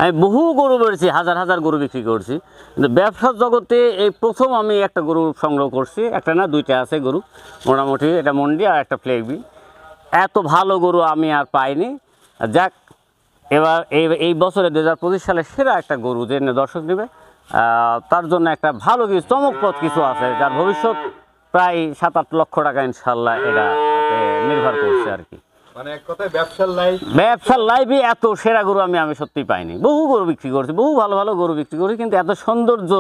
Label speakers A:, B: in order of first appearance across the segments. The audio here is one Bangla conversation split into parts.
A: আমি বহু গরু বেড়েছি, হাজার হাজার গরু বিক্রি করছি, কিন্তু ব্যবসার জগতে এই প্রথম আমি একটা গরু সংগ্রহ করছি। একটা না, দুইটা আছে গরু মোটামুটি, এটা মন্ডি আর একটা ফ্লেগবি। এত ভালো গরু আমি আর পাইনি। যাক, এবার এই বছরে 2025 সালে সেরা একটা গরু যে দর্শক নেবে, তার জন্য একটা ভালো কিছু চমকপ্রদ কিছু আছে, যার ভবিষ্যৎ প্রায় 7-8 লক্ষ টাকা ইনশাল্লাহ এটা নির্ভর করছে আর কি।
B: মানে এক কথায় ব্যবসার
A: লাইফে এত সেরা গরু আমি সত্যি পাইনি। বহু গরু বিক্রি করছি, বহু ভালো ভালো গরু বিক্রি করছি, কিন্তু এত সৌন্দর্য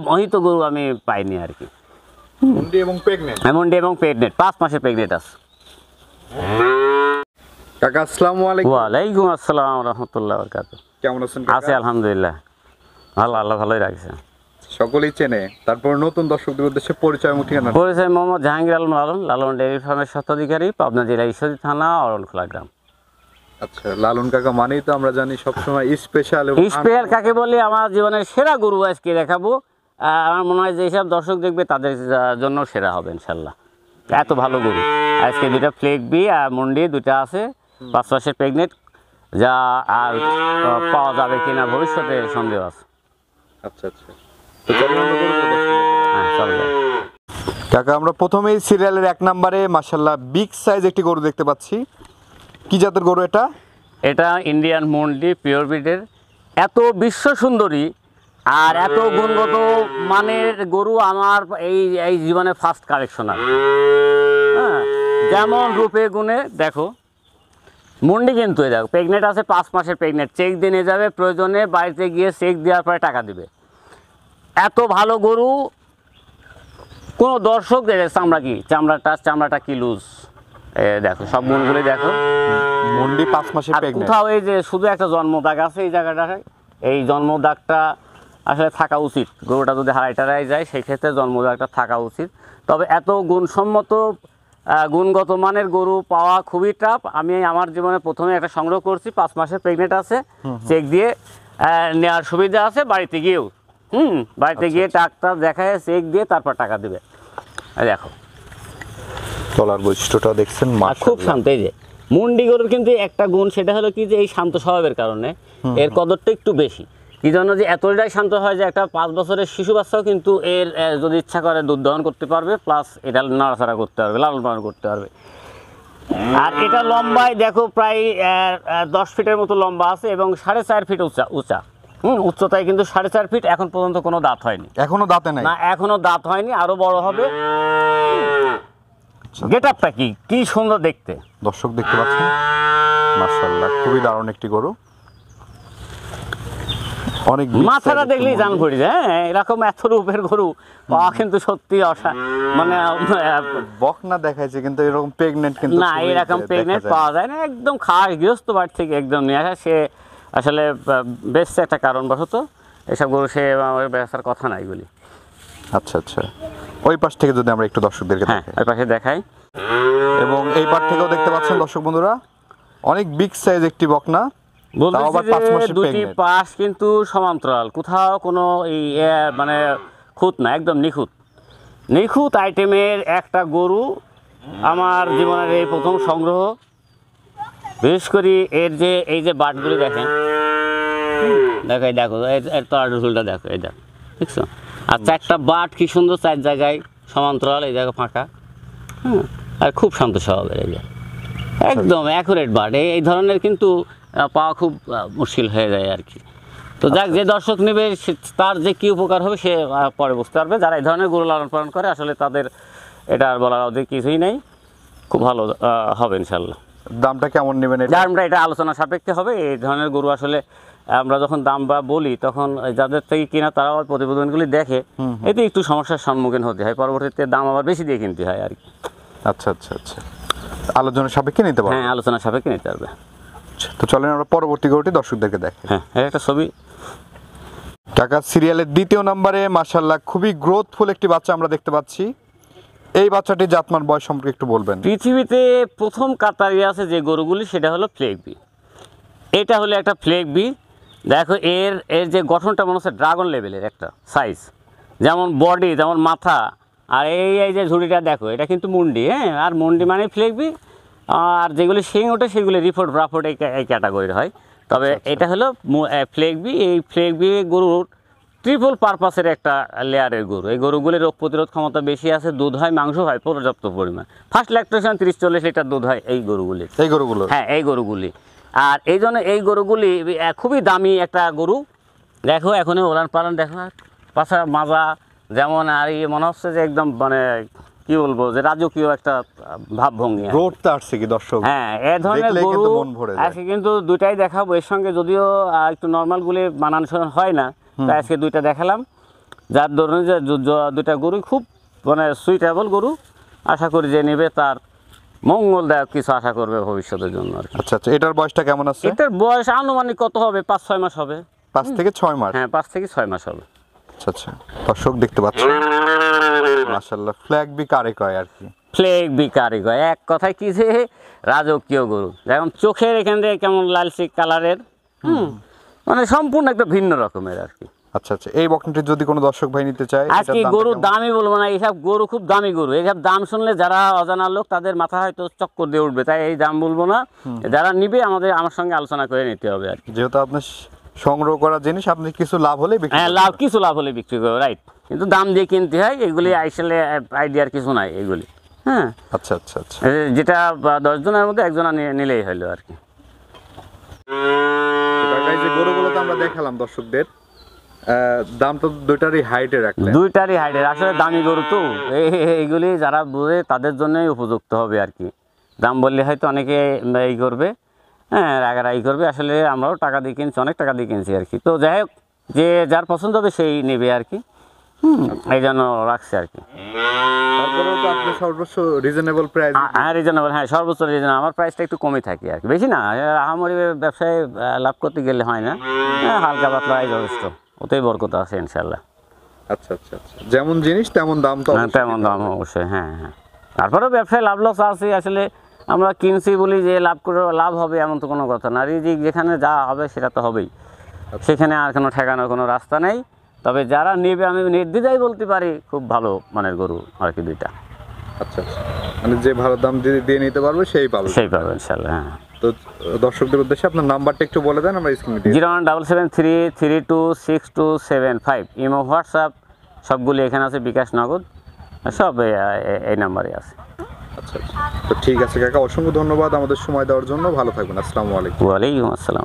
A: মোহিত গরু আমি পাইনি আর কি।
B: মন্ডি এবং প্রেগনেন্ট 5 মাসের প্রেগনেন্ট আছে। কাকা আসসালামু আলাইকুম।
A: ওয়ালাইকুম আসসালাম ওয়া রাহমাতুল্লাহি ওয়া বারাকাতুহু।
B: কেমন আছেন?
A: আছি আলহামদুলিল্লাহ, আল্লাহ ভালোই রাখছে।
B: সকলেই চেনে, তারপর নতুন দর্শকদের উদ্দেশ্যে পরিচয় ঠিকানা।
A: পরিচয় মোহাম্মদ জাহাঙ্গীর আলম লালন, লালন ডেয়ারি ফার্মের স্বত্বাধিকারী, পাবনা জেলা ঈশ্বরদী থানা, অরণখোলা গ্রাম।
B: আচ্ছা, লালন কাকা মানেই তো আমরা জানি সবসময় স্পেশাল।
A: স্পেশাল কাকে বলি? আমার জীবনের সেরা গরু আজকে দেখাবো। আমার মনে হয় যে এইসব দর্শক দেখবে তাদের জন্য সেরা হবে ইনশাল্লাহ। এত ভালো গরু আজকে, দুইটা ফ্লেগবি আর মন্ডি দুইটা আছে, 5 মাসের প্রেগনেন্ট, যা আর পাওয়া যাবে কিনা ভবিষ্যতে সন্দেহ আছে।
B: আচ্ছা আচ্ছা, তো চলুন আমরা গরু দেখি।
A: হ্যাঁ, চলো।
B: কাকা, আমরা প্রথমেই সিরিয়ালের 1 নম্বরে মাশাআল্লাহ বিগ সাইজ একটি গরু দেখতে পাচ্ছি। কি জাতের গরু এটা?
A: এটা ইন্ডিয়ান মন্ডি পিওর ব্রিডের। এত বিশ্ব সুন্দরী আর এত গুণগত মানের গরু আমার এই জীবনে ফার্স্ট কালেকশন আর। হ্যাঁ, যেমন রূপে গুণে দেখো মন্ডি, কিন্তু এই দেখো প্রেগনেন্ট আছে, 5 মাসের প্রেগনেন্ট। চেক দিয়ে নিয়ে যাবে, প্রয়োজনে বাড়িতে গিয়ে চেক দেওয়ার পরে টাকা দিবে। এত ভালো গরু কোনো দর্শক দেখে চামড়াটা কি লুজ, দেখো সব গুণগুলি দেখো।
B: মন্ডি 5 মাসের প্রেগনেন্ট।
A: কোথাও এই যে শুধু একটা জন্মদাগ আছে এই জায়গাটায়, এই জন্মদাগটা আসলে থাকা উচিত। গরুটা যদি হারাই যায় সেই ক্ষেত্রে জন্মদাগটা থাকা উচিত। তবে এত গুণসম্মত গুণগত মানের গরু পাওয়া খুবই টাফ। আমি আমার জীবনে প্রথমে একটা সংগ্রহ করছি, 5 মাসের প্রেগনেন্ট আছে, চেক দিয়ে নেওয়ার সুবিধা আছে। বাড়িতে গিয়েও গিয়ে ডাক্তার দেখায় চেক দিয়ে তারপর টাকা দিবে। দেখো
B: তলার বৈশিষ্ট্যটা দেখছেন,
A: খুব শান্ত। এই যে মুন্ডি গরুর কিন্তু একটা গুণ, সেটা হলো কি যে এই শান্ত স্বভাবের কারণে এর কদরটা একটু বেশি। কি জন্য যে এতটাই শান্ত হয় যে একটা 5 বছরের শিশু বাচ্চাও কিন্তু এর যদি ইচ্ছা করে দুধ দহন করতে পারবে, প্লাস এটা নাড়াচাড়া করতে পারবে, লালন পালন করতে পারবে। আর এটা লম্বায় দেখো প্রায় 10 ফিটের মতো লম্বা আছে এবং 4.5 ফিট উঁচা। উচ্চতায় কিন্তু 4.5 ফিট। এখন পর্যন্ত কোনো দাঁত হয়নি,
B: এখনো দাঁতে নাই।
A: না, এখনো দাঁত হয়নি, আরো বড় হবে। গেট আপটা কি সুন্দর দেখতে,
B: দর্শক দেখতে পাচ্ছেন, মাশাআল্লাহ খুবই দারুণ একটি গরু। অনেক
A: মাথাটা দেখলেই জান পড়ে যায়। হ্যাঁ, এরকম এত রূপের গরু পাওয়া কিন্তু সত্যি মানে
B: বকনা দেখাইছে, কিন্তু এরকম প্রেগনেন্ট কিন্তু
A: না, এরকম প্রেগনেন্ট পাওয়া যায় না। একদম খাস গৃহস্থ বাড়ি থেকে একদম নিয়ে আসা। সে আসলে বেশ একটা কারণবশত এসব গরু সে বেচার কথা নাই বলি।
B: আচ্ছা আচ্ছা, ওই পাশ থেকে যদি আমরা একটু দর্শকদেরকে
A: হ্যাঁ, ওই পাশে দেখাই।
B: এবং এই পাশ থেকেও দেখতে পাচ্ছেন দর্শক বন্ধুরা, অনেক বিগ সাইজ একটি বকনা।
A: দুটি পাশ কিন্তু সমান্তরাল, কোথাও কোনো মানে খুঁত না, একদম নিখুঁত আইটেমের একটা গরু আমার জীবনের এই প্রথম সংগ্রহ। বিশেষ করে এর যে এই যে বাটগুলি দেখেন, দেখো এর তো আড়ুলটা দেখো, এই দেখো, দেখছো? আচ্ছা, একটা বাট কি সুন্দর 4 জায়গায় সমান্তরাল, এই জায়গা ফাঁকা। হ্যাঁ, আর খুব শান্ত স্বভাবের, এই যে একদম অ্যাকুরেট বাট। এই ধরনের কিন্তু পাওয়া খুব মুশকিল হয়ে যায় আর কি। তো যাক, যে দর্শক নেবে তার যে কী উপকার হবে সে পরে বুঝতে পারবে। যারা এই ধরনের গরু লালন পালন করে আসলে তাদের এটা আর বলার অধিক কিছুই নেই, খুব ভালো হবে ইনশাল্লাহ।
B: দামটা কেমন নেবেন?
A: দামটা এটা আলোচনা সাপেক্ষে হবে। এই ধরনের গরু আসলে আমরা যখন দাম বলি তখন যাদের থেকে কিনা তারা প্রতিবেদনগুলি দেখে, এতে একটু সমস্যার সম্মুখীন হতে হয়, পরবর্তীতে দাম আবার বেশি দিয়ে কিনতে হয় আর কি।
B: আচ্ছা আচ্ছা আচ্ছা, আলোচনা সাপেক্ষে নিতে পারবে?
A: হ্যাঁ, আলোচনা সাপেক্ষে নিতে পারবে।
B: তো চলেন আমরা পরবর্তী গরুটি দর্শকদেরকে দেখাই।
A: হ্যাঁ, একটা ছবি।
B: টাকা সিরিয়ালের 2য় নম্বরে মাশাআল্লাহ খুবই গ্রোথফুল একটি বাচ্চা আমরা দেখতে পাচ্ছি। এই বাচ্চাটির জাতমান বয়স সম্পর্কে একটু বলবেন?
A: পৃথিবীতে প্রথম কাতারি আছে যে গরুগুলি, সেটা হলো ফ্লেগবি। এটা হলো একটা ফ্লেগবি। দেখো এর যে গঠনটা মনে হচ্ছে ড্রাগন লেভেলের একটা সাইজ, যেমন বডি, যেমন মাথা। আর এই যে ঝুড়িটা দেখো, এটা কিন্তু মুন্ডি। হ্যাঁ, আর মুন্ডি মানে ফ্লেগবি। আর যেগুলি শিং ওঠে সেগুলি রিফোর্ট ব্রাফোর্ট এই ক্যাটাগরির হয়। তবে এটা হলো ফ্লেগ বি। এই ফ্লেগ বি গরুর ট্রিপল পারপাসের একটা লেয়ারের গরু। এই গরুগুলির রোগ প্রতিরোধ ক্ষমতা বেশি আছে, দুধ হয়, মাংস হয় পর্যাপ্ত পরিমাণ। ফার্স্ট ল্যাকটেশন 30-40 লিটার দুধ হয় এই গরুগুলির।
B: এই গরুগুলো?
A: হ্যাঁ, এই গরুগুলি। আর এই জন্য এই গরুগুলি খুবই দামি একটা গরু। দেখো এখনই ওলান পালান দেখো, পাশা মাজা যেমন, আর মনে হচ্ছে যে একদম মানে কি বলবো, যে রাজকীয় একটা ভাবভঙ্গি।
B: রোডটা আসছে কি দর্শক?
A: হ্যাঁ, এই ধরনের গরু আজকে কিন্তু দুইটাই দেখাবো। এর সঙ্গে যদিও একটু নর্মালগুলি মানানসই হয় না, তাই আজকে দুইটা দেখালাম। যার ধরুন যে দুইটা গরু খুব মানে সুইটেবল গরু। আশা করি যে নেবে তার মঙ্গলদায়ক কিছু আশা করবে ভবিষ্যতের জন্য আর কি।
B: আচ্ছা আচ্ছা, এটার বয়সটা কেমন আছে?
A: এটার বয়স আনুমানিক কত হবে? 5-6 মাস হবে।
B: 5 থেকে 6 মাস?
A: হ্যাঁ, 5 থেকে 6 মাস হবে।
B: আচ্ছা আচ্ছা, দর্শক দেখতে পাচ্ছেন মাশাআল্লাহ ফ্ল্যাগ বি কারে কয় আর কি?
A: ফ্লেগ বি কারে কয়, এক কথায় কি যে রাজকীয় গরু। যেমন চোখের এখান থেকে কেমন লালচে কালারের, মানে সম্পূর্ণ একটা ভিন্ন রকমের আর কি।
B: আচ্ছা আচ্ছা, এই বকনাটি যদি কোনো দর্শক ভাই নিতে চায়,
A: আজকে গরুর দামই বলবো না, এইসব গরু খুব দামি গরু। এইসব দাম শুনলে যারা অজানা লোক তাদের মাথা হয়তো চক্কর দিয়ে উঠবে, তাই এই দাম বলবো না। যারা নিবে আমার সঙ্গে আলোচনা করে নিতে হবে আর কি।
B: যেহেতু আপনি সংগ্রহ করা জিনিস, আপনি কিছু লাভ হলে বিক্রি
A: হ্যাঁ, কিছু লাভ হলে বিক্রি করবে, রাইট। কিন্তু দাম দিয়ে কিনতে হয়, এগুলি আসলে আইডিয়ার কিছু নাই এগুলি। হ্যাঁ,
B: আচ্ছা আচ্ছা আচ্ছা,
A: যেটা 10 জনের মধ্যে একজনা নিলেই হলো আর কি।
B: যে গরুগুলো তো আমরা দেখালাম দর্শকদের, দাম তো দুইটারই হাইটে রাখলেন।
A: দুইটারই হাইটের, আসলে দামি গরু তো এইগুলি যারা বোঝে তাদের জন্যই উপযুক্ত হবে আর কি। দাম বললে হয়তো অনেকে এই করবে, হ্যাঁ রাগারাগি করবে। আসলে আমরাও টাকা দিয়ে কিনছি, অনেক টাকা দিয়ে কিনছি আর কি। তো যাই হোক, যে যার পছন্দ হবে সেই নেবে আর কি। এই জন্য রাখছে আর কি।
B: তারপরেও তো আপনি সর্বোচ্চ রিজনেবল প্রাইস?
A: হ্যাঁ, রিজনেবল, হ্যাঁ সর্বোচ্চ রিজনেবল। আমার প্রাইসটা একটু কমই থাকে আর কি, বেশি না। আহামরি ব্যবসায় লাভ করতে গেলে হয় না, হ্যাঁ হালকা পাতলাই যথেষ্ট, ওতেই বরকত আছে ইনশাল্লাহ।
B: আচ্ছা আচ্ছা আচ্ছা, যেমন জিনিস তেমন দাম তো?
A: তেমন দাম অবশ্যই, হ্যাঁ হ্যাঁ। তারপরেও ব্যবসায় লাভ লস আছে। আসলে আমরা কিনছি বলি যে লাভ হবে এমন তো কোনো কথা না। রিজিক যেখানে যা হবে সেটা তো হবেই, সেখানে আর কোনো ঠেকানোর কোনো রাস্তা নেই। তবে যারা নেবে আমি নির্দ্বিধায় বলতে পারি খুব ভালো মানের গরু আর কি দুইটা।
B: আচ্ছা আচ্ছা, মানে যে ভালো দাম দিয়ে নিতে পারবে সেই পাবে
A: ইনশাল্লাহ। হ্যাঁ,
B: তো দর্শকদের উদ্দেশ্যে আপনার নাম্বারটা একটু বলে দেন, আমরা স্ক্রিনে দিয়ে।
A: 01773326275 ইমো, হোয়াটসঅ্যাপ সবগুলি এখানে আছে, বিকাশ নগদ সব এই নাম্বারে আছে।
B: আচ্ছা আচ্ছা, তো ঠিক আছে কাকা, অসংখ্য ধন্যবাদ আমাদের সময় দেওয়ার জন্য। ভালো থাকবেন, আসসালামু আলাইকুম।
A: ওয়ালাইকুম আসসালাম।